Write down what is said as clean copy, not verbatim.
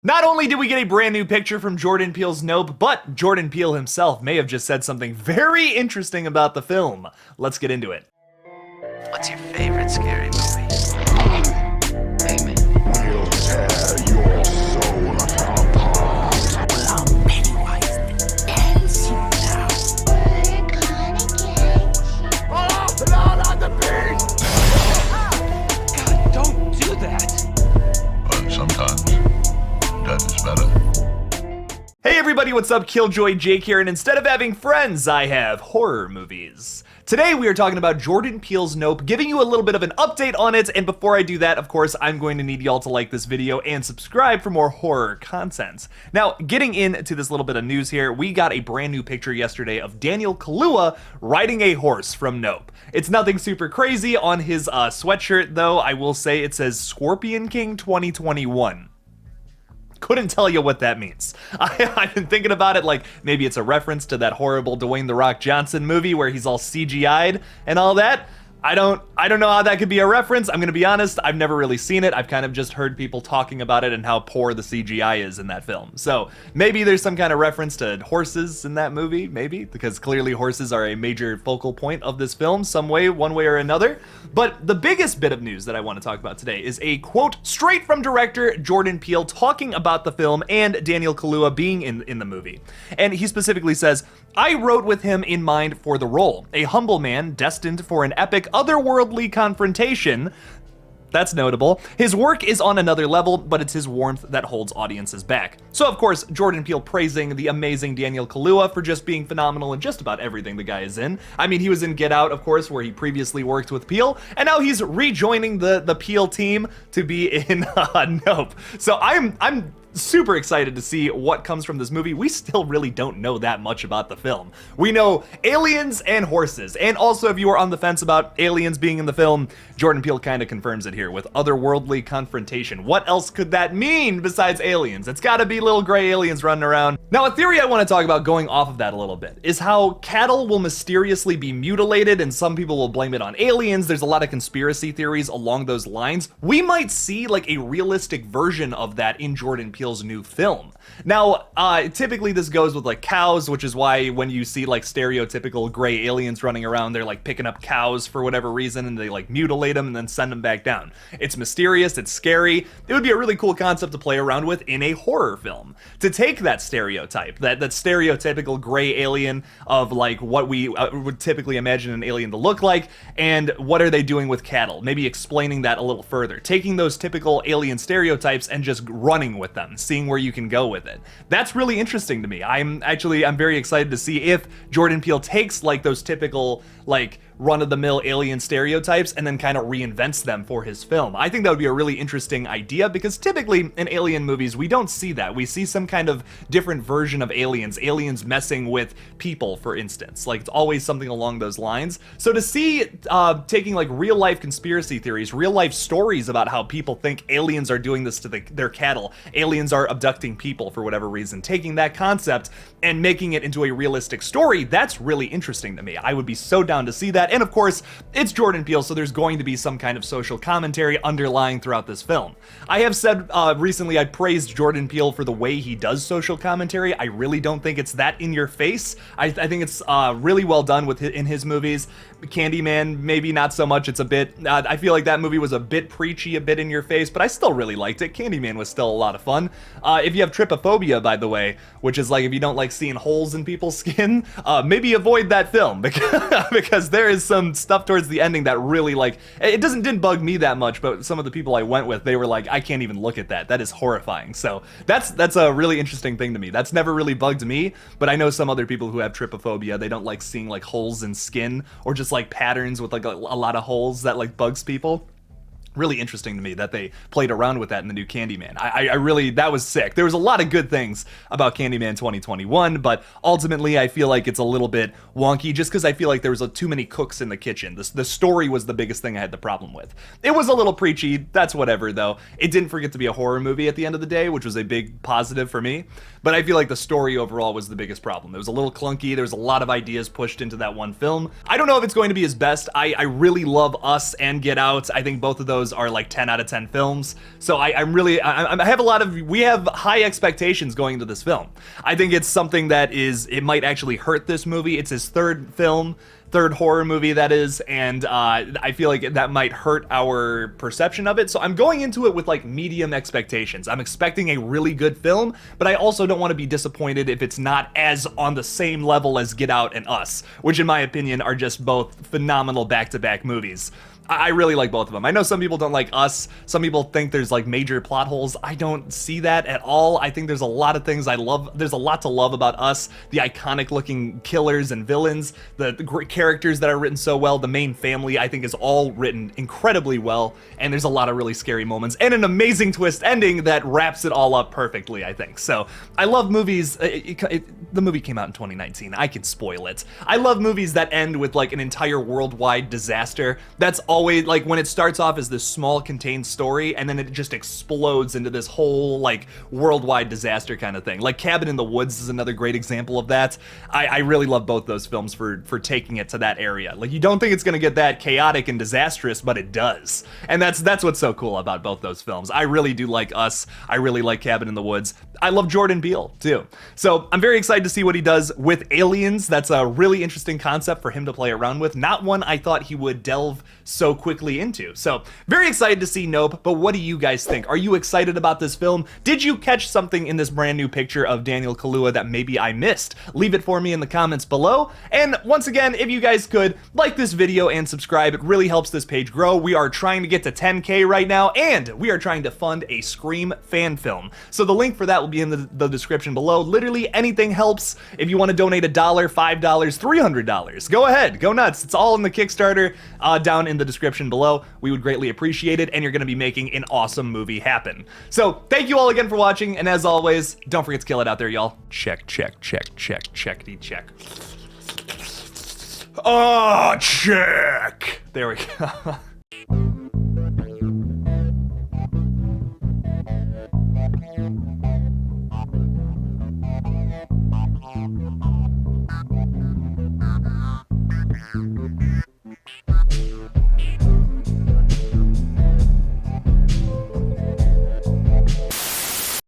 Not only did we get a brand new picture from Jordan Peele's Nope, but Jordan Peele himself may have just said something very interesting about the film. Let's get into it. What's your favorite scary movie? Hey, man. We'll tear your soul apart. Well, I'm Pennywise the dancing now. Oh, blood on the beast! God, don't do that. But sometimes death is better. Hey everybody, what's up? KillJoy Jake here, and instead of having friends, I have horror movies. Today we are talking about Jordan Peele's Nope, giving you a little bit of an update on it, and before I do that, of course, I'm going to need y'all to like this video and subscribe for more horror content. Now, getting into this little bit of news here, we got a brand new picture yesterday of Daniel Kaluuya riding a horse from Nope. It's nothing super crazy on his sweatshirt, though. I will say it says Scorpion King 2021. Couldn't tell you what that means. I've been thinking about it like maybe it's a reference to that horrible Dwayne "The Rock" Johnson movie where he's all CGI'd and all that. I don't know how that could be a reference. I'm gonna be honest, I've never really seen it. I've kind of just heard people talking about it and how poor the CGI is in that film. So maybe there's some kind of reference to horses in that movie, maybe, because clearly horses are a major focal point of this film some way, one way or another. But the biggest bit of news that I want to talk about today is a quote straight from director Jordan Peele talking about the film and Daniel Kaluuya being in the movie. And he specifically says, "I wrote with him in mind for the role, a humble man destined for an epic otherworldly confrontation." That's notable. "His work is on another level, but it's his warmth that holds audiences back." So of course, Jordan Peele praising the amazing Daniel Kaluuya for just being phenomenal in just about everything the guy is in. I mean, he was in Get Out, of course, where he previously worked with Peele, and now he's rejoining the Peele team to be in Nope. So I'm super excited to see what comes from this movie. We still really don't know that much about the film. We know aliens and horses, and also if you were on the fence about aliens being in the film, Jordan Peele kind of confirms it here with otherworldly confrontation. What else could that mean besides aliens? It's gotta be little gray aliens running around. Now, a theory I want to talk about going off of that a little bit is how cattle will mysteriously be mutilated, and some people will blame it on aliens. There's a lot of conspiracy theories along those lines. We might see like a realistic version of that in Jordan Peele's new film. Now, typically this goes with like cows, which is why when you see like stereotypical gray aliens running around, they're like picking up cows for whatever reason and they like mutilate them and then send them back down. It's mysterious, it's scary. It would be a really cool concept to play around with in a horror film. To take that stereotype, that stereotypical gray alien of like what we would typically imagine an alien to look like, and what are they doing with cattle? Maybe explaining that a little further. Taking those typical alien stereotypes and just running with them, seeing where you can go with it. That's really interesting to me. I'm very excited to see if Jordan Peele takes like those typical like run-of-the-mill alien stereotypes and then kind of reinvents them for his film. I think that would be a really interesting idea because typically in alien movies we don't see that. We see some kind of different version of aliens messing with people, for instance. Like it's always something along those lines. So to see taking like real-life conspiracy theories, real-life stories about how people think aliens are doing this to their cattle, aliens are abducting people for whatever reason, taking that concept and making it into a realistic story, that's really interesting to me. I would be so down to see that. And of course, it's Jordan Peele, so there's going to be some kind of social commentary underlying throughout this film. I have said recently I praised Jordan Peele for the way he does social commentary. I really don't think it's that in your face. I think it's really well done in his movies. Candyman, maybe not so much. It's a bit, I feel like that movie was a bit preachy, a bit in your face, but I still really liked it. Candyman was still a lot of fun. If you have trypophobia, by the way, which is like if you don't like seeing holes in people's skin, maybe avoid that film because there is some stuff towards the ending that really like, it didn't bug me that much, but some of the people I went with, they were like, I can't even look at that. That is horrifying. So that's a really interesting thing to me. That's never really bugged me, but I know some other people who have trypophobia, they don't like seeing like holes in skin or just like patterns with like a lot of holes that like bugs people. Really interesting to me that they played around with that in the new Candyman. I really, that was sick. There was a lot of good things about Candyman 2021, but ultimately I feel like it's a little bit wonky just because I feel like there was too many cooks in the kitchen. The story was the biggest thing I had the problem with. It was a little preachy, that's whatever though. It didn't forget to be a horror movie at the end of the day, which was a big positive for me, but I feel like the story overall was the biggest problem. It was a little clunky, there was a lot of ideas pushed into that one film. I don't know if it's going to be his best. I really love Us and Get Out. I think both of those those are like 10 out of 10 films. So I have we have high expectations going into this film. I think it's something that it might actually hurt this movie. It's his third horror movie, that is, and I feel like that might hurt our perception of it. So I'm going into it with like medium expectations. I'm expecting a really good film, but I also don't want to be disappointed if it's not as on the same level as Get Out and Us, which in my opinion are just both phenomenal back-to-back movies. I really like both of them. I know some people don't like Us. Some people think there's like major plot holes. I don't see that at all. I think there's a lot of things I love. There's a lot to love about Us. The iconic looking killers and villains, the great characters that are written so well. The main family, I think, is all written incredibly well. And there's a lot of really scary moments and an amazing twist ending that wraps it all up perfectly, I think. So I love movies. The movie came out in 2019. I can spoil it. I love movies that end with like an entire worldwide disaster. That's always like when it starts off as this small contained story and then it just explodes into this whole like worldwide disaster kind of thing. Like Cabin in the Woods is another great example of that. I really love both those films for taking it to that area. Like you don't think it's gonna get that chaotic and disastrous, but it does. And that's what's so cool about both those films. I really do like Us. I really like Cabin in the Woods. I love Jordan Peele too. So I'm very excited to see what he does with Aliens. That's a really interesting concept for him to play around with. Not one I thought he would delve so quickly into. So very excited to see Nope, but what do you guys think? Are you excited about this film? Did you catch something in this brand new picture of Daniel Kaluuya that maybe I missed? Leave it for me in the comments below. And once again, if you guys could like this video and subscribe, it really helps this page grow. We are trying to get to 10K right now, and we are trying to fund a Scream fan film. So the link for that will be in the description below. Literally anything helps. If you want to donate $1, $5, $300, go ahead, go nuts. It's all in the Kickstarter down in the description below. We would greatly appreciate it, and you're going to be making an awesome movie happen. So thank you all again for watching, and as always, don't forget to kill it out there, y'all. Check, check, check, check, checkity check. Oh, check. There we go.